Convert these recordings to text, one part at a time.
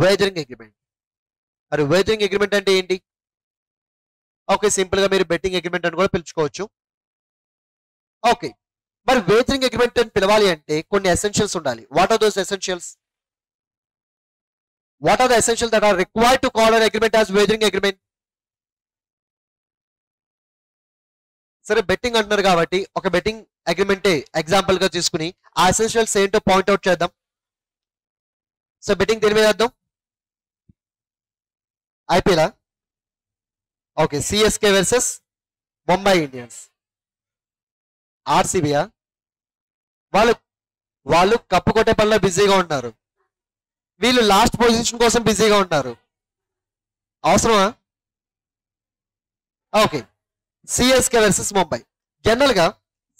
వేజరింగ్ agreement. మరి వేజరింగ్ agreement అంటే ఏంటి? ఓకే, సింపుల్ గా మీరు బెట్టింగ్ అగ్రిమెంట్ అని కూడా పిలుచుకోవచ్చు. ఓకే, మరి వేజరింగ్ అగ్రిమెంట్ అని పిలవాలి అంటే కొన్ని ఎసెన్షియల్స్ ఉండాలి. What are those essentials? What are the essentials that are required to call an agreement as wagering agreement? సరే, బెట్టింగ్ అంటున్నారు కాబట్టి ఒక బెట్టింగ్ అగ్రిమెంటే ఎగ్జాంపుల్ గా తీసుకుని ఆ ఎసెన్షియల్స్ ఏంటో పాయింట్అవుట్ చేద్దాం. సో బెట్టింగ్ దేని మీద వేద్దాం? IPL. Okay, CSK versus Mumbai Indians. ఆర్సీబీయా? వాళ్ళు కప్పు కొట్టే పనిలో బిజీగా ఉన్నారు, వీళ్ళు లాస్ట్ పొజిషన్ కోసం బిజీగా ఉన్నారు. అవసరమా? Okay, CSK versus Mumbai. General గా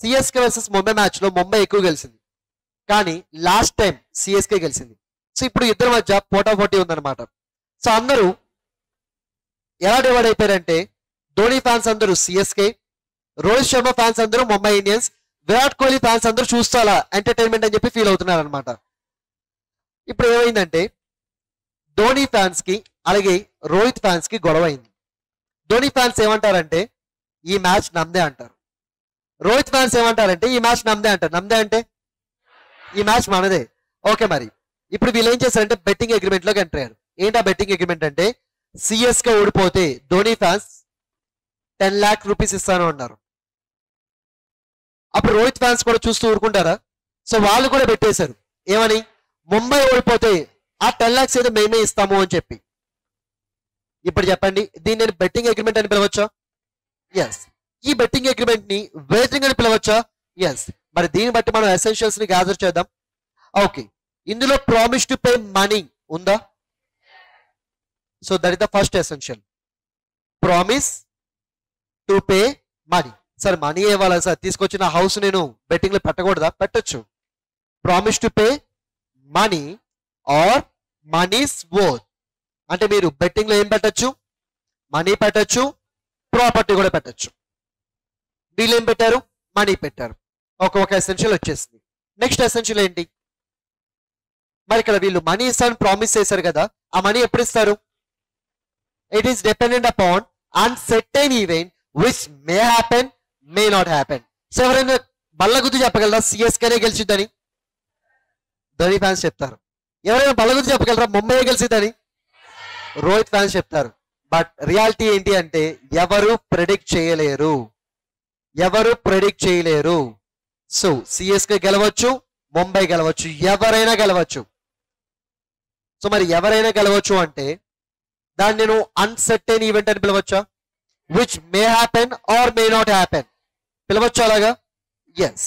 సిఎస్కే వర్సెస్ ముంబై మ్యాచ్ లో ముంబై ఎక్కువ గెలిచింది, కానీ లాస్ట్ టైం సిఎస్కే గెలిచింది. సో ఇప్పుడు ఇద్దరి మధ్య పోటాపోటీ ఉందన్నమాట. సో అందరూ ఎలా డివైడ్ అయిపోయారంటే, ధోని ఫ్యాన్స్ అందరూ సిఎస్కే, రోహిత్ శర్మ ఫ్యాన్స్ అందరూ ముంబై ఇండియన్స్, విరాట్ కోహ్లీ ఫ్యాన్స్ అందరూ చూస్తూ అలా ఎంటర్టైన్మెంట్ అని చెప్పి ఫీల్ అవుతున్నారు అనమాట. ఇప్పుడు ఏమైందంటే ధోని ఫ్యాన్స్ కి అలాగే రోహిత్ ఫ్యాన్స్ కి గొడవ అయింది. ధోని ఫ్యాన్స్ ఏమంటారంటే ఈ మ్యాచ్ నమ్దే అంటారు, రోహిత్ ఫ్యాన్స్ ఏమంటారంటే ఈ మ్యాచ్ నమ్దే అంటారు. నమ్దే అంటే ఈ మ్యాచ్ మనదే. ఓకే, మరి ఇప్పుడు వీళ్ళు ఏం చేశారంటే బెట్టింగ్ అగ్రిమెంట్ లోకి ఎంటర్ అయ్యారు. ఏంటా బెట్టింగ్ అగ్రిమెంట్ అంటే, సిఎస్కే ఓడిపోతే ధోని ఫ్యాన్స్ 10 lakh రూపీస్ ఇస్తాను అన్నారు. అప్పుడు రోహిత్ ఫ్యాన్స్ కూడా చూస్తూ ఊరుకుంటారా? సో వాళ్ళు కూడా పెట్టేశారు ఏమని, ముంబై ఓడిపోతే ఆ 10 lakhs ఏదో మేమే ఇస్తాము అని చెప్పి. ఇప్పుడు చెప్పండి, దీన్ని నేను బెట్టింగ్ అగ్రిమెంట్ అని పిలవచ్చా? ఎస్. ఈ బెట్టింగ్ అగ్రిమెంట్ ని వేజరింగ్ అని పిలవచ్చా? ఎస్. మరి దీన్ని బట్టి మనం ఎసెన్షియల్స్ ని గ్యాదర్ చేద్దాం. ఓకే, ఇందులో ప్రామిస్ టు పే మనీ ఉందా? So that is the first essential, promise to pay money. Sir money ఇవ్వాలా సార్, తీసుకొచ్చిన హౌస్ నేను బెట్టింగ్ లో పెట్టకూడదా? పెట్టొచ్చు. Promise to pay money or money's worth. అంటే మీరు బెట్టింగ్ లో ఏం పెట్టచ్చు? మనీ పెట్టచ్చు, ప్రాపర్టీ కూడా పెట్టచ్చు. వీళ్ళు ఏం పెట్టారు? మనీ పెట్టారు. ఒక ఎసెన్షియల్ వచ్చేసింది. నెక్స్ట్ ఎసెన్షియల్ ఏంటి? మరి ఇక్కడ వీళ్ళు మనీ ఇస్తారని ప్రామిస్ చేశారు కదా, ఆ మనీ ఎప్పుడు ఇస్తారు? It is dependent upon uncertain event which may happen, May not happen. So ఎవరైనా బల్ల గుద్దు చెప్పగలరా సిఎస్కేనే గెలిచిద్దని? ధోని ఫ్యాన్స్ చెప్తారు. ఎవరైనా బల్ల గుద్దు చెప్పగలరా ముంబై గెలిచిద్దని? రోహిత్ ఫ్యాన్స్ చెప్తారు. బట్ రియాలిటీ ఏంటి అంటే ఎవరు ప్రెడిక్ట్ చేయలేరు, ఎవరు ప్రెడిక్ట్ చేయలేరు. సో సిఎస్కే గెలవచ్చు, ముంబై గెలవచ్చు, ఎవరైనా గెలవచ్చు. సో మరి ఎవరైనా గెలవచ్చు అంటే దాన్ని నేను అన్సర్టైన్ ఈవెంట్ అని పిలవచ్చా? Which may happen or may not happen పిలవచ్చు అలాగా? ఎస్.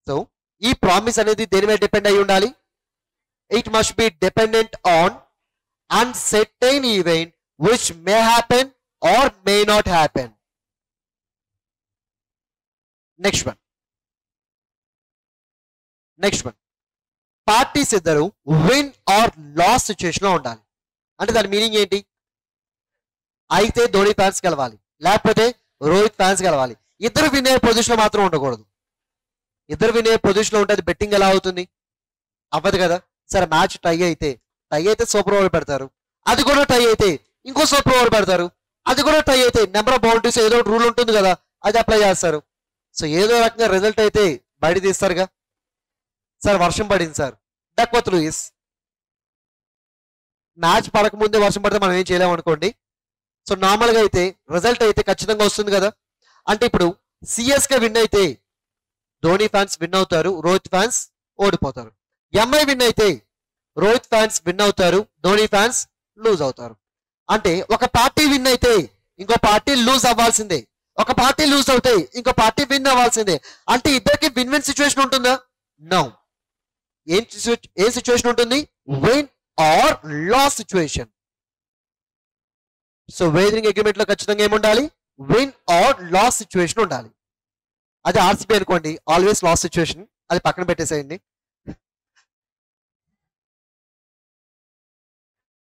సో ఈ ప్రామిస్ అనేది దేని మీద డిపెండ్ అయి ఉండాలి? It must be dependent on uncertain event which may happen or may not happen. Next one parties ఇద్దరు విన్ ఆర్ లాస్ సిచ్యుయేషన్ లో ఉండాలి. అంటే దాని మీనింగ్ ఏంటి? అయితే ధోని ఫ్యాన్స్ గెలవాలి, లేకపోతే రోహిత్ ఫ్యాన్స్ గెలవాలి. ఇద్దరు విన్ అయ్యే పొజిషన్ లో మాత్రం ఉండకూడదు. ఇద్దరు విన్ అయ్యే పొజిషన్ లో ఉంటే అది బెట్టింగ్ ఎలా అవుతుంది? అవ్వదు కదా. సరే మ్యాచ్ టై అయితే సూపర్ ఓవర్ పెడతారు, అది కూడా టై అయితే ఇంకో సూపర్ ఓవర్ పెడతారు, అది కూడా టై అయితే నెంబర్ ఆఫ్ బౌండరీస్ ఏదో రూల్ ఉంటుంది కదా, అది అప్లై చేస్తారు. సో ఏదో రకంగా రిజల్ట్ అయితే బయట తీస్తారుగా. సార్ వర్షం పడింది సార్, డక్వర్త్ లూయిస్. మ్యాచ్ పడకముందే వర్షం పడితే మనం ఏం చేయలేము అనుకోండి. సో నార్మల్గా అయితే రిజల్ట్ అయితే ఖచ్చితంగా వస్తుంది కదా. అంటే ఇప్పుడు సిఎస్కే విన్ అయితే ధోని ఫ్యాన్స్ విన్ అవుతారు, రోహిత్ ఫ్యాన్స్ ఓడిపోతారు. ఎంఐ విన్ అయితే రోహిత్ ఫ్యాన్స్ విన్ అవుతారు, ధోని ఫ్యాన్స్ లూజ్ అవుతారు. అంటే ఒక పార్టీ విన్ అయితే ఇంకో పార్టీ లూజ్ అవ్వాల్సిందే, ఒక పార్టీ లూజ్ అవుతే ఇంకో పార్టీ విన్ అవ్వాల్సిందే. అంటే ఇద్దరికి విన్ విన్ సిచ్యువేషన్ ఉంటుందా? నో. ఏం సిచ్యువేషన్ ఉంటుంది? Win or loss situation. So wagering agreement లో ఖచ్చితంగా ఏముండాలి? విన్ ఆర్ లాస్ సిచ్యువేషన్ ఉండాలి. అది ఆర్సీబీ అనుకోండి, ఆల్వేస్ లాస్ సిచ్యువేషన్, అది పక్కన పెట్టేసేయండి.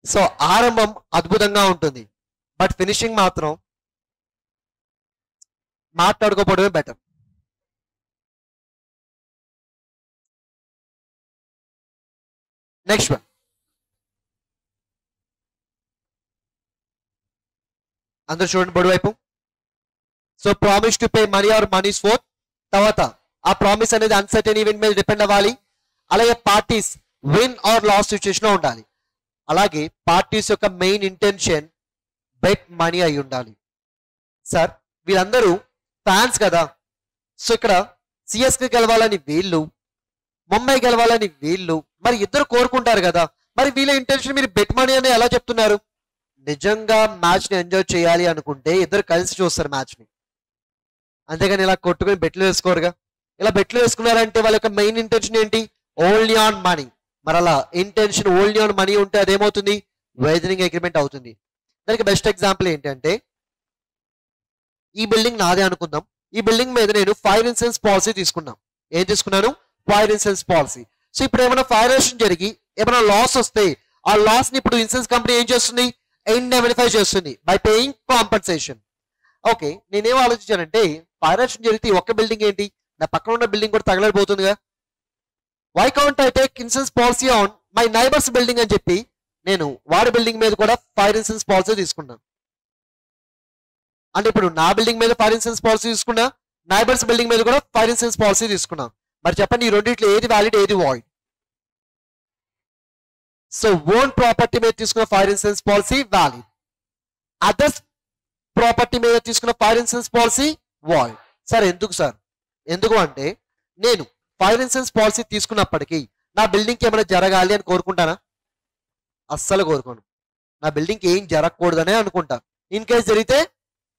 సో ఆరంభం అద్భుతంగా ఉంటుంది, బట్ ఫినిషింగ్ మాత్రం మాట్లాడుకోవడమే బెటర్. నెక్స్ట్ వన్ అందరూ చూడండి బోర్డు వైపు. So promise to pay money or money's forth. తర్వాత ఆ ప్రామిస్ అనేది అన్సర్టెన్ ఈవెంట్ మీద డిపెండ్ అవ్వాలి. అలాగే parties win or loss situation లో ఉండాలి. అలాగే పార్టీస్ యొక్క మెయిన్ ఇంటెన్షన్ బెట్ మనీ అయి ఉండాలి. సార్ వీళ్ళందరూ ఫ్యాన్స్ కదా, సో ఇక్కడ సిఎస్కే గెలవాలని వీళ్ళు, ముంబై గెలవాలని వీళ్ళు, మరి ఇద్దరు కోరుకుంటారు కదా, మరి వీళ్ళ ఇంటెన్షన్ మీరు బెట్ మనీ అని ఎలా చెప్తున్నారు? నిజంగా మ్యాచ్ ని ఎంజాయ్ చేయాలి అనుకుంటే ఇద్దరు కలిసి చూస్తారు మ్యాచ్ ని, అంతేగాని ఇలా కొట్టుకుని బెట్లు వేసుకోరుగా. ఇలా బెట్లు వేసుకున్నారంటే వాళ్ళ యొక్క మెయిన్ ఇంటెన్షన్ ఏంటి? Only on money. మరి అలా ఇంటెన్షన్ ఓన్లీ ఆన్ మనీ ఉంటే అదేమవుతుంది? వేజరింగ్ అగ్రిమెంట్ అవుతుంది. దానికి బెస్ట్ ఎగ్జాంపుల్ ఏంటంటే, ఈ బిల్డింగ్ నాదే అనుకుందాం. ఈ బిల్డింగ్ మీద నేను ఫైర్ ఇన్సూరెన్స్ పాలసీ తీసుకున్నాను. ఏం తీసుకున్నాను? Fire insurance policy. సో ఇప్పుడు ఏమైనా ఫైర్ యాక్షన్ జరిగి ఏమైనా లాస్ వస్తే ఆ లాస్ ని ఇప్పుడు ఇన్సూరెన్స్ కంపెనీ ఏం చేస్తుంది? ఇండెమ్నిఫై చేస్తుంది బై పేయింగ్ కాంపన్సేషన్. ఓకే, నేనేం ఆలోచించానంటే, ఫైర్ యాక్షన్ జరిగితే ఒక్క బిల్డింగ్ ఏంటి, నా పక్కన ఉన్న బిల్డింగ్ కూడా తగలబోతుందిగా. Why can't I take insurance policy on my neighbour's building అని చెప్పి నేను వాడి బిల్డింగ్ మీద కూడా ఫైర్ ఇన్సూరెన్స్ పాలసీ తీసుకున్నాను. అంటే ఇప్పుడు నా బిల్డింగ్ మీద ఫైర్ ఇన్సూరెన్స్ పాలసీ తీసుకున్నా, నైబర్స్ బిల్డింగ్ మీద కూడా ఫైర్ ఇన్సూరెన్స్ పాలసీ తీసుకున్నా. మరి చెప్పండి, ఈ రెండిట్లో ఏది వ్యాలిడ్, ఏది వాయిడ్? సో ఓన్ ప్రాపర్టీ మీద తీసుకున్న fire insurance policy valid, others property మీద తీసుకున్న fire insurance policy void. Sir ఎందుకు సార్? ఎందుకు అంటే, నేను ఫైర్ ఇన్సూరెన్స్ పాలసీ తీసుకున్నప్పటికీ నా బిల్డింగ్కి ఏమైనా జరగాలి అని కోరుకుంటానా? అస్సలు కోరుకోను. నా బిల్డింగ్కి ఏం జరగకూడదనే అనుకుంటా. ఇన్ కేసు జరిగితే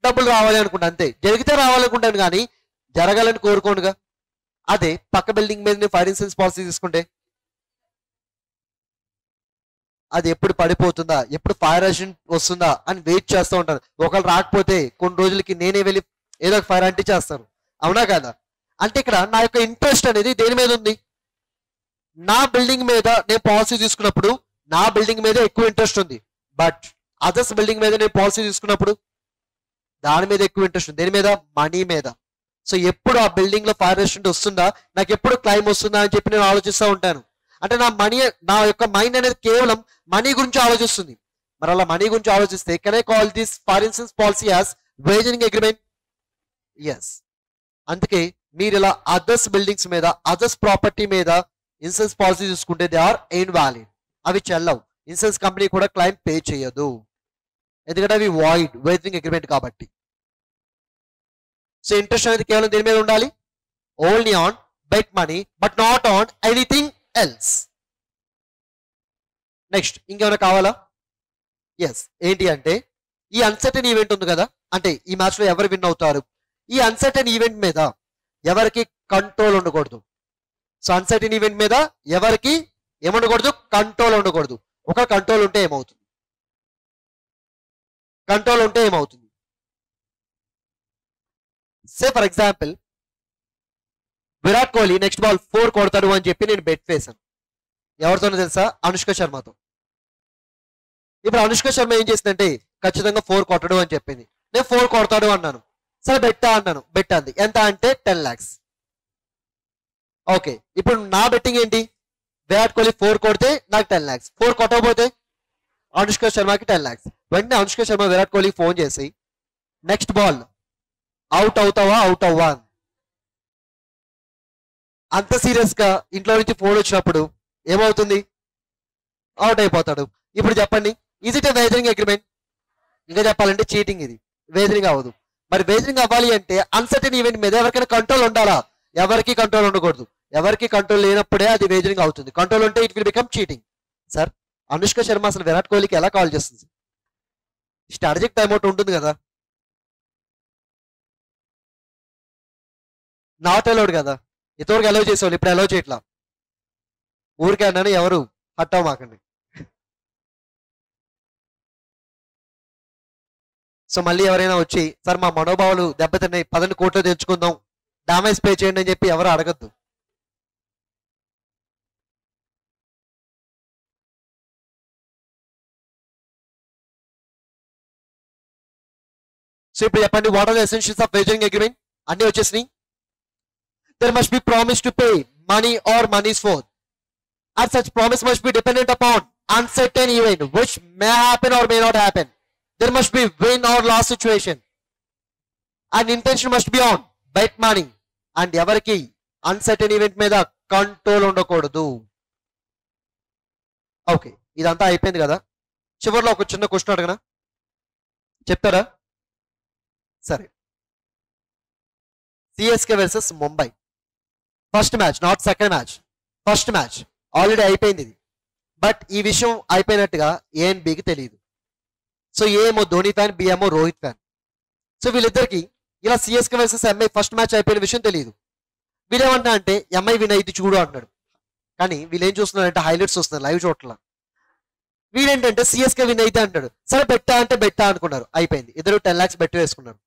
డబ్బులు రావాలి అనుకుంటా, అంతే. జరిగితే రావాలనుకుంటాను కానీ జరగాలని కోరుకోనుగా. అదే పక్క బిల్డింగ్ మీద నేను ఫైర్ ఇన్సూరెన్స్ పాలసీ తీసుకుంటే అది ఎప్పుడు పడిపోతుందా, ఎప్పుడు ఫైర్ యాక్సిడెంట్ వస్తుందా అని వెయిట్ చేస్తూ ఉంటాను. ఒకళ్ళు రాకపోతే కొన్ని రోజులకి నేనే వెళ్ళి ఏదో ఒక ఫైర్ అంటే చేస్తాను, అవునా కదా? అంటే ఇక్కడ నా యొక్క ఇంట్రెస్ట్ అనేది దేని మీద ఉంది? నా బిల్డింగ్ మీద నేను పాలసీ తీసుకున్నప్పుడు నా బిల్డింగ్ మీద ఎక్కువ ఇంట్రెస్ట్ ఉంది. బట్ అదర్స్ బిల్డింగ్ మీద నేను పాలసీ తీసుకున్నప్పుడు దాని మీద ఎక్కువ ఇంట్రెస్ట్ ఉంది. దేని మీద? మనీ మీద. సో ఎప్పుడు ఆ బిల్డింగ్ లో ఫైర్ యాక్సిడెంట్ వస్తుందా, నాకు ఎప్పుడు క్లైమ్ వస్తుందా అని చెప్పి నేను ఆలోచిస్తూ ఉంటాను. అంటే నా యొక్క మైండ్ అనేది కేవలం మనీ గురించి ఆలోచిస్తుంది. మరి అలా మనీ గురించి ఆలోచిస్తే can I call this fire insurance policy as wagering agreement? Yes. అందుకే మీరు ఇలా అదర్స్ బిల్డింగ్స్ మీద, అదర్స్ ప్రాపర్టీ మీద ఇన్సూరెన్స్ పాలసీ తీసుకుంటే దే ఆర్ ఇన్వాలిడ్. అవి చెల్లవు. ఇన్సూరెన్స్ కంపెనీ కూడా క్లైమ్ పే చేయదు, ఎందుకంటే అవి వాయిడ్, వేజరింగ్ అగ్రిమెంట్ కాబట్టి. సో ఇంట్రెస్ట్ అనేది కేవలం దేని మీద ఉండాలి? Only on bet money, but not on anything else. Next ఇంకేమైనా కావాలా? ఎస్. ఏంటి అంటే, ఈ అన్సర్టెన్ ఈవెంట్ ఉంది కదా, అంటే ఈ మ్యాచ్ లో ఎవరు విన్ అవుతారు, ఈ అన్సర్టెన్ ఈవెంట్ మీద ఎవరికి కంట్రోల్ ఉండకూడదు. సో అన్సర్టెన్ ఈవెంట్ మీద ఎవరికి ఏముండకూడదు? కంట్రోల్ ఉండకూడదు. ఒక కంట్రోల్ ఉంటే ఏమవుతుంది? కంట్రోల్ ఉంటే ఏమవుతుంది? Say for example, Virat Kohli next ball 4 కొడతాడు అని చెప్పి నేను బెట్ వేశాను. ఎవరితోనో తెలుసా? అనుష్క శర్మతో. ఇప్పుడు అనుష్క శర్మ ఏం చేసిందంటే, ఖచ్చితంగా 4 కొట్టడు అని చెప్పింది. నేను 4 కొడతాడు అన్నాను. సరే బెట్టా అన్నాను. బెట్ అంది. ఎంత అంటే 10 lakhs. ఓకే, ఇప్పుడు నా బెట్టింగ్ ఏంటి? విరాట్ కోహ్లీ 4 కొడితే నాకు 10 lakhs, 4 కొట్టకపోతే అనుష్క శర్మకి 10 lakhs. వెంటనే అనుష్క శర్మ విరాట్ కోహ్లీకి ఫోన్ చేసి, నెక్స్ట్ బాల్ అవుట్ అవుతావా, అవుట్ అవ్వా? అంత సీరియస్ గా ఇంట్లో నుంచి ఫోన్ వచ్చినప్పుడు ఏమవుతుంది? అవుట్ అయిపోతాడు. ఇప్పుడు చెప్పండి, ఈజ్ ఇట్ ఎ వేజరింగ్ అగ్రిమెంట్? ఇంకా చెప్పాలంటే చీటింగ్. ఇది వేజరింగ్ అవ్వదు. మరి వేజరింగ్ అవ్వాలి అంటే అన్సర్టెన్ ఈవెంట్ మీద ఎవరికైనా కంట్రోల్ ఉండాలా? ఎవరికి కంట్రోల్ ఉండకూడదు. ఎవరికి కంట్రోల్ లేనప్పుడే అది వేజరింగ్ అవుతుంది. కంట్రోల్ ఉంటే it will become cheating. Sir, Anushka Sharma అసలు విరాట్ కోహ్లీకి ఎలా కాల్ చేస్తుంది? స్ట్రాటజిక్ టైమ్అవుట్ ఉంటుంది కదా, నాట్ అలౌడ్ కదా. ఇంతవరకు అలౌ చేసేవాళ్ళు, ఇప్పుడు అలౌ చేయట్లా. ఊరికే అన్నాను, ఎవరు హట్ అవ్వమాకండి. సో మళ్ళీ ఎవరైనా వచ్చి, సార్ మా మనోభావాలు దెబ్బతిన్నాయి, 10 కోట్లు తెచ్చుకుందాం, డామేజ్ పే చేయండి అని చెప్పి ఎవరు అడగద్దు. సో ఇప్పుడు చెప్పండి, what are the essentials of wagering agreement? అన్ని వచ్చేసినాయి. There must be promise to pay money or monies for. As such promise must be dependent upon uncertain event which may happen or may not happen. there must be win or loss situation, and intention must be on bet money, and ఎవరికి uncertain event మీద control ఉండకూడదు. Okay, ఇదంతా అయిపోయింది కదా. చివరిలో ఒక చిన్న question అడగనా, చెప్తారా? సరే, CSK versus Mumbai first match, not second match, first match already అయిపోయింది ఇది. బట్ ఈ విషయం అయిపోయినట్టుగా ఏ అండ్ బికి తెలియదు. సో ఏ ఏమో ధోని ఫ్యాన్, బి ఏమో రోహిత్ ఫ్యాన్. సో వీళ్ళిద్దరికి ఇలా CSK versus MI first match అయిపోయిన విషయం తెలియదు. వీళ్ళేమంటా అంటే ఎంఐ విన్ అయింది చూడు అంటున్నాడు. కానీ వీళ్ళు ఏం చూస్తున్నారంటే హైలైట్స్ వస్తున్నారు, లైవ్ చూడట్లా. వీళ్ళేంటంటే సిఎస్కే విన్ అయితే అంటాడు. సరే బెట్టా అంటే బెట్టా అనుకున్నారు, అయిపోయింది. ఇద్దరు 10 lakhs బెట్ వేసుకున్నారు.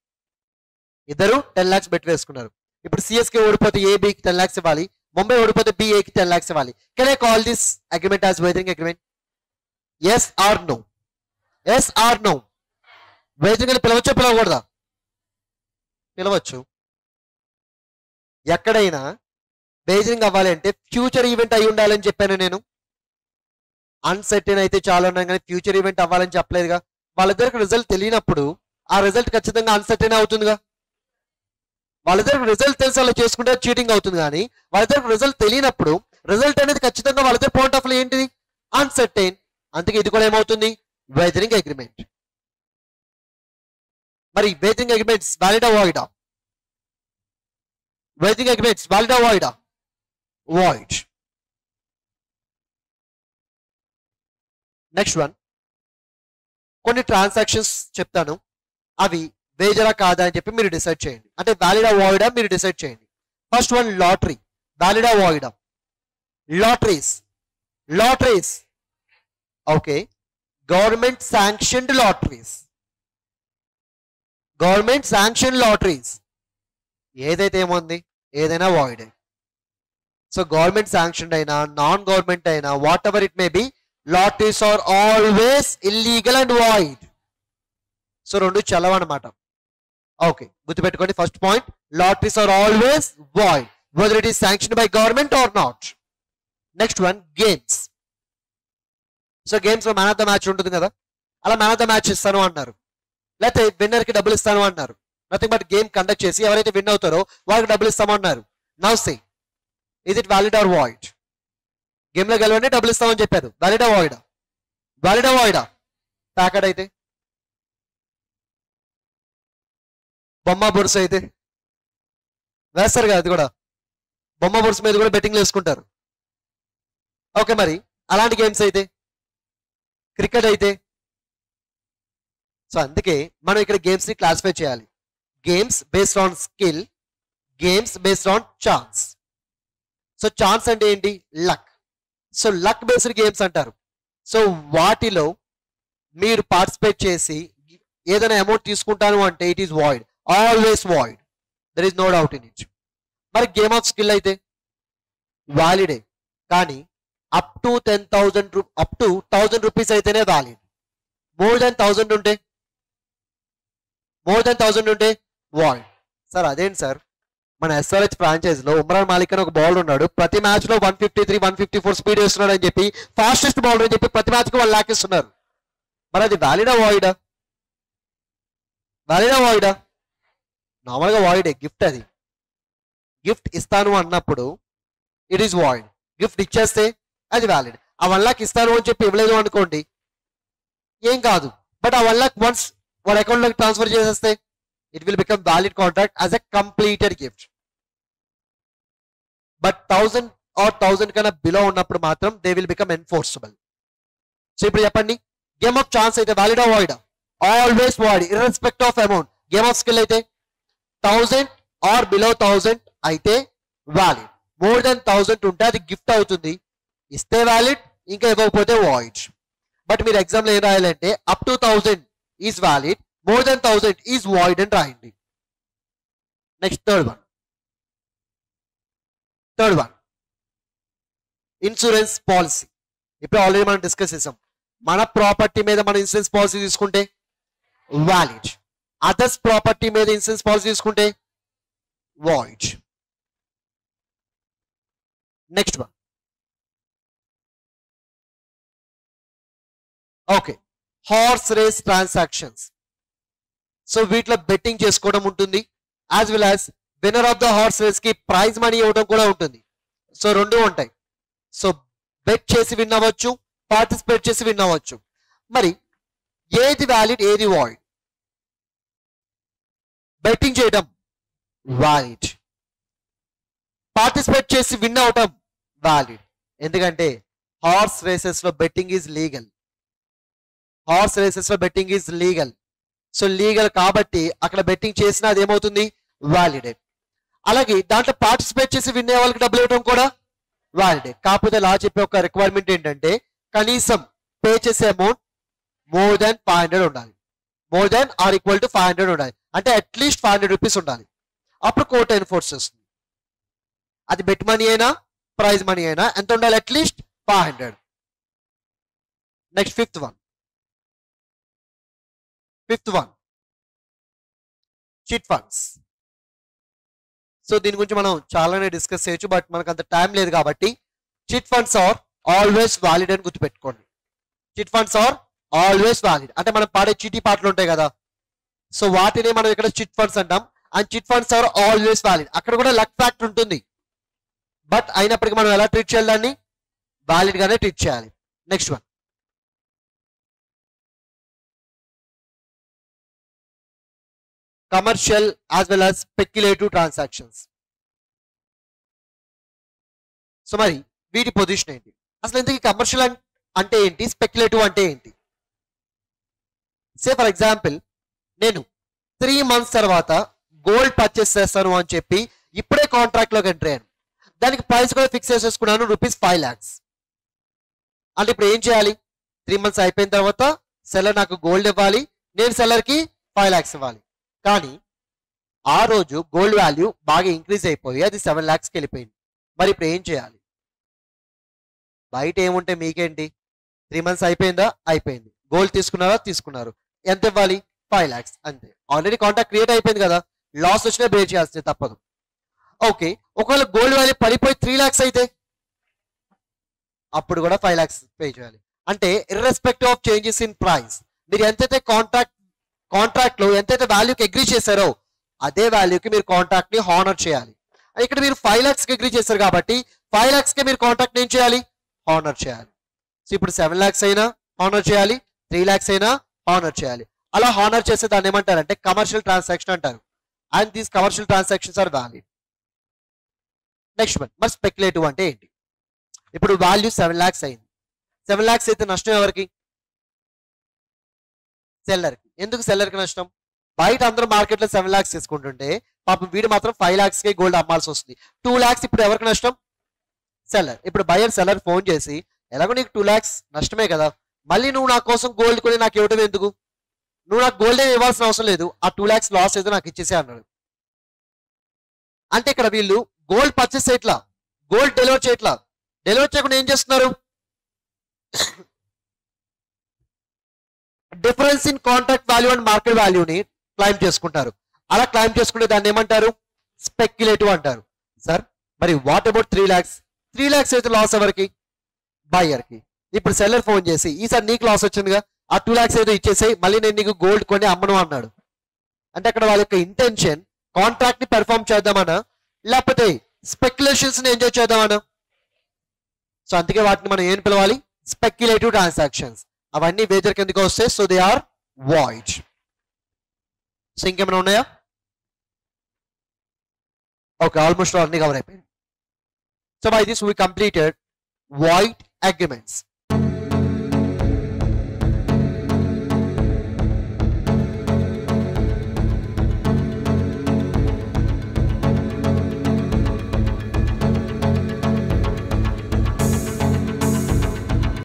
ఇద్దరు 10 lakhs బెట్ వేసుకున్నారు. ఇప్పుడు సిఎస్కే ఓడిపోతే ఏ బికి 10 lakhs ఇవ్వాలి, ముంబై ఓడిపోతే బిఏకి 10 lakhs ఇవ్వాలి. Can I call this agreement as wagering agreement? Yes or no? Yes or no? Wagering అని పిలవచ్చో పిలవకూడదా? పిలవచ్చు. ఎక్కడైనా వేదరింగ్ అవ్వాలి అంటే ఫ్యూచర్ ఈవెంట్ అయి ఉండాలని చెప్పాను నేను. అన్సర్టెన్ అయితే చాలా ఉన్నాం కానీ ఫ్యూచర్ ఈవెంట్ అవ్వాలని చెప్పలేదుగా. వాళ్ళిద్దరికి రిజల్ట్ తెలియనప్పుడు ఆ రిజల్ట్ ఖచ్చితంగా అన్సర్టెన్ అవుతుందిగా. వాళ్ళిద్దరికి రిజల్ట్ తెలిసి వాళ్ళు చేసుకుంటే చీటింగ్ అవుతుంది. కానీ వాళ్ళిద్దరికి రిజల్ట్ తెలియనప్పుడు రిజల్ట్ అనేది ఖచ్చితంగా వాళ్ళిద్దరి పాయింట్ ఆఫ్ వ్యూ ఏంటిది? అన్సర్టెన్. అందుకే ఇది కూడా ఏమవుతుంది? Wagering agreement. మరి వేదరింగ్ అగ్రిమెంట్స్ వ్యాలిడా వాయిడా? వేదరింగ్ అగ్రిమెంట్స్ వ్యాలిడా వాయిడా? వాయిడ్. నెక్స్ట్ వన్, కొన్ని ట్రాన్సాక్షన్స్ చెప్తాను, అవి వేజరా కాదా అని చెప్పి మీరు డిసైడ్ చేయండి. అంటే వ్యాలిడా వాయిడా మీరు డిసైడ్ చేయండి. First one, lottery. వ్యాలిడా వాయిడా? Lotteries. Lotteries okay. Government sanctioned lotteries. Government sanction lotteries ఏదైతే ఏముంది, ఏదైనా వాయిడే. సో గవర్నమెంట్ శాంక్షన్ అయినా నాన్ గవర్నమెంట్ అయినా whatever it may be, lotteries are always illegal and void. So రెండు చల్లవన్నమాట. ఓకే, గుర్తుపెట్టుకోండి. First point, lotteries are always void whether it is sanctioned by government or not. Next one, games. So games లో man of the match ఉంటుంది కదా, అలా man of the match ఇస్తాను అన్నారు, లేకపోతే విన్నర్ కి డబ్బులు ఇస్తాను అన్నారు. నథింగ్ బట్ గేమ్ కండక్ట్ చేసి ఎవరైతే విన్ అవుతారో వాళ్ళకి డబ్బులు ఇస్తామన్నారు. Now say, is it valid or void? Game లో గెలవండి డబ్బులు ఇస్తామని చెప్పారు, వ్యాలిడా వాయిడా? వ్యాలిడా వాయిడా? ప్యాకెట్ అయితే, బొమ్మ బొరుసు అయితే వేస్తారు కదా, అది కూడా బొమ్మ బొరుసు మీద కూడా బెట్టింగ్లు వేసుకుంటారు. ఓకే, మరి అలాంటి గేమ్స్ అయితే, క్రికెట్ అయితే. సో అందుకే మనం ఇక్కడ గేమ్స్ ని క్లాసిఫై చేయాలి. Games based on skill, games based on chance. So chance అంటే ఏంటి? Luck. So luck based games అంటారు. సో వాటిలో మీరు పార్టిసిపేట్ చేసి ఏదైనా అమౌంట్ తీసుకుంటాను అంటే it is void, always void, there is no doubt in it. మరి గేమ్ ఆఫ్ స్కిల్ అయితే వ్యాలిడే, కానీ up to 10,000 up to 1,000 rupees అయితేనే వ్యాలిడ్. మోర్ దెన్ 1,000 ఉంటే, మోర్ దెన్ 1,000 ఉంటే వాయిడ్. సార్ అదేంటి సార్, మన ఎస్ఆర్హెచ్ ఫ్రాంచైజ్ లో ఉమ్రాన్ మాలిక్ అని ఒక బౌలర్ ఉన్నాడు, ప్రతి మ్యాచ్ లో 153, 154 స్పీడ్ వేస్తున్నాడు అని చెప్పి, ఫాస్టెస్ట్ బౌలర్ అని చెప్పి ప్రతి మ్యాచ్ కి 1 lakh ఇస్తున్నారు. మరి అది వ్యాలిడా వాయిడా? వ్యాలిడా వాయిడా? నార్మల్గా వాయిడే, గిఫ్ట్. అది గిఫ్ట్ ఇస్తాను అన్నప్పుడు ఇట్ ఈస్ వాయిడ్. గిఫ్ట్ ఇచ్చేస్తే అది వ్యాలిడ్. ఆ 1 lakh ఇస్తాను అని చెప్పి ఇవ్వలేదు అనుకోండి, ఏం కాదు. బట్ ఆ 1 lakh వన్స్ వాడి అకౌంట్ లోకి ట్రాన్స్ఫర్ చేసేస్తే it will become valid contract as a completed gift. But 1,000 or 1,000 కన్నా బిలో ఉన్నప్పుడు మాత్రం they will become enforceable. So ఇప్పుడు చెప్పండి, గేమ్ ఆఫ్ ఛాన్స్ అయితే వ్యాలిడా వాయిడా? Always void, irrespect of amount. Game of skill అయితే 1,000 ఆర్ బిలో 1,000 అయితే వ్యాలిడ్. మోర్ దెన్ 1,000 ఉంటే అది గిఫ్ట్ అవుతుంది, ఇస్తే వ్యాలిడ్, ఇంకా ఇవ్వకపోతే వాయిడ్. బట్ మీరు ఎగ్జామ్ లో ఏం రాయాలంటే up to 1,000 is valid, more than 1,000 is void అని రాయండి. Next third one, insurance policy. ఇప్పుడు ఆల్రెడీ మనం డిస్కస్ చేసాం. మన ప్రాపర్టీ మీద మనం ఇన్సూరెన్స్ పాలసీ తీసుకుంటే వ్యాలిడ్, అదర్స్ ప్రాపర్టీ మీద ఇన్సూరెన్స్ పాలసీ తీసుకుంటే void. Next one, okay, horse race transactions. So వీటిలో బెట్టింగ్ చేసుకోవడం ఉంటుంది, as well as winner of the horse race కి ప్రైజ్ మనీ ఇవ్వడం కూడా ఉంటుంది. సో రెండు ఉంటాయి. సో బెట్ చేసి విన్ అవ్వచ్చు, పార్టిసిపేట్ చేసి విన్ అవ్వచ్చు. మరి ఏది వ్యాలిడ్, ఏది వాయిడ్? బెట్టింగ్ చేయడం వ్యాలిడ్, పార్టిసిపేట్ చేసి విన్ అవటం వ్యాలిడ్. ఎందుకంటే హార్స్ రేసెస్ లో betting is legal. Horse races లో betting is legal. So legal కాబట్టి అక్కడ బెట్టింగ్ చేసినా అది ఏమవుతుంది, వ్యాలిడే. అలాగే దాంట్లో పార్టిసిపేట్ చేసి విన్ అయ్యే వాళ్ళకి డబ్బులు ఇవ్వడం కూడా వ్యాలిడే. కాకపోతే లా చెప్పే ఒక రిక్వైర్మెంట్ ఏంటంటే కనీసం పే చేసే అమౌంట్ మోర్ దాన్ 500 ఉండాలి. More than or equal to 500 ఉండాలి. అంటే అట్లీస్ట్ 500 రూపీస్ ఉండాలి. అప్పుడు కోర్టు ఎన్ఫోర్స్ చేస్తుంది. అది బెట్ మనీ అయినా ప్రైజ్ మనీ అయినా ఎంత ఉండాలి, at least 500. Next fifth one chit funds. So దీని గురించి మనం చాలానే డిస్కస్ చేయొచ్చు, బట్ మనకు అంత టైం లేదు కాబట్టి chit funds are always valid అని గుర్తుపెట్టుకోండి. Chit funds are always valid అంటే మనం పాడే చీటీ పాటలు ఉంటాయి కదా, సో వాటిని మనం ఇక్కడ చిట్ ఫండ్స్ అంటాం. And chit funds are always valid. అక్కడ కూడా లక్ ఫ్యాక్టర్ ఉంటుంది, బట్ అయినప్పటికీ మనం ఎలా ట్రీట్ చేయాలి, దాన్ని వ్యాలిడ్ గానే ట్రీట్ చేయాలి. Next one commercial as well as speculative transactions. So మరి వీటి పొజిషన్ ఏంటి, అసలు ఇంతకీ కమర్షియల్ అంటే ఏంటి, స్పెక్యులేటివ్ అంటే ఏంటి? సే ఫర్ ఎగ్జాంపుల్ నేను 3 months తర్వాత గోల్డ్ పర్చేస్ చేస్తాను అని చెప్పి ఇప్పుడే కాంట్రాక్ట్ లోకి ఎంటర్ అయ్యాను. దానికి ప్రైస్ కూడా ఫిక్స్ చేసేసుకున్నాను ₹5 lakhs. అంటే ఇప్పుడు ఏం చేయాలి, 3 months అయిపోయిన తర్వాత సెల్లర్ నాకు గోల్డ్ ఇవ్వాలి, నేను సెల్లర్కి 5 lakhs ఇవ్వాలి. కానీ ఆ రోజు గోల్డ్ వాల్యూ బాగా ఇంక్రీజ్ అయిపోయి అది 7 lakhsకి వెళ్ళిపోయింది. మరి ఇప్పుడు ఏం చేయాలి? బయట ఏముంటే మీకేంటి, 3 months అయిపోయిందా, అయిపోయింది. గోల్డ్ తీసుకున్నారా, తీసుకున్నారు. ఎంత ఇవ్వాలి, 5 lakhs అంతే. ఆల్రెడీ కాంట్రాక్ట్ క్రియేట్ అయిపోయింది కదా, లాస్ వచ్చినా బేర్ చేయాల్సింది తప్పదు. ఓకే, ఒకవేళ గోల్డ్ వాల్యూ పడిపోయి 3 lakhs అయితే అప్పుడు కూడా 5 lakhs పే చేయాలి. అంటే irrespective of changes in price, మీరు ఎంతైతే కాంట్రాక్ట్ లో ఎంతైతే వాల్యూకి అగ్రీ చేశారో అదే వాల్యూకి మీరు కాంట్రాక్ట్ ని హానర్ చేయాలి. ఇక్కడ మీరు 5 lakhsకి అగ్రీ చేశారు కాబట్టి 5 lakhsకి మీరు కాంట్రాక్ట్ ఏం చేయాలి, హానర్ చేయాలి. సో ఇప్పుడు 7 lakhs అయినా హానర్ చేయాలి, 3 lakhs అయినా హానర్ చేయాలి. అలా హానర్ చేసే దాన్ని ఏమంటారంటే కమర్షియల్ ట్రాన్సాక్షన్ అంటారు. And these commercial transactions are valid. Next one, మరి స్పెక్యులేటివ్ అంటే ఏంటి? ఇప్పుడు వాల్యూ 7 lakhs అయింది. 7 lakhs అయితే నష్టం ఎవరికి, సెల్లర్కి. ఎందుకు సెల్లర్కి నష్టం? బయట అందరూ మార్కెట్లో 7 lakhs తీసుకుంటుంటే పాపం వీడు మాత్రం 5 lakhsకి గోల్డ్ అమ్మాల్సి వస్తుంది. 2 lakhs ఇప్పుడు ఎవరికి నష్టం, సెల్లర్. ఇప్పుడు బయర్ సెల్లర్ ఫోన్ చేసి ఎలాగో నీకు 2 lakhs నష్టమే కదా, మళ్ళీ నువ్వు నా కోసం గోల్డ్ కొని నాకు ఇవ్వడం ఎందుకు, నువ్వు నాకు గోల్డ్ ఏమి ఇవ్వాల్సిన అవసరం లేదు, ఆ 2 lakhs లాస్ ఏదో నాకు ఇచ్చేసే అన్నాడు. అంటే ఇక్కడ వీళ్ళు గోల్డ్ పర్చేస్ చేయట్లా, గోల్డ్ డెలివర్ చేయట్లా. డెలివర్ చేయకుండా ఏం చేస్తున్నారు, difference in contract value and market వాల్యూని క్లైమ్ చేసుకుంటారు. అలా క్లైమ్ చేసుకుంటే దాన్ని ఏమంటారు, స్పెక్యులేటివ్ అంటారు. సార్ మరి వాట్ అబౌట్ 3 lakhs? 3 lakhs అయితే లాస్ ఎవరికి, బయ్యర్కి. ఇప్పుడు సెల్లర్ ఫోన్ చేసి ఈసారి నీకు లాస్ వచ్చిందిగా, ఆ 2 lakhs ఏదో ఇచ్చేసాయి, మళ్ళీ నేను నీకు గోల్డ్ కొని అమ్మను అన్నాడు. అంటే అక్కడ వాళ్ళ యొక్క ఇంటెన్షన్ కాంట్రాక్ట్ ని పెర్ఫార్మ్ చేద్దామనా, లేకపోతే స్పెక్యులేషన్స్ ని ఎంజాయ్ చేద్దామనా? సో అందుకే వాటిని మనం ఏం పిలవాలి, స్పెక్యులేటివ్ ట్రాన్సాక్షన్స్. అవన్నీ వేజర్ కిందకి వస్తాయి. So they are void. So ఇంకేమైనా ఉన్నాయా? ఓకే, ఆల్మోస్ట్ అన్ని కవర్ అయిపోయింది. So by this we completed void agreements.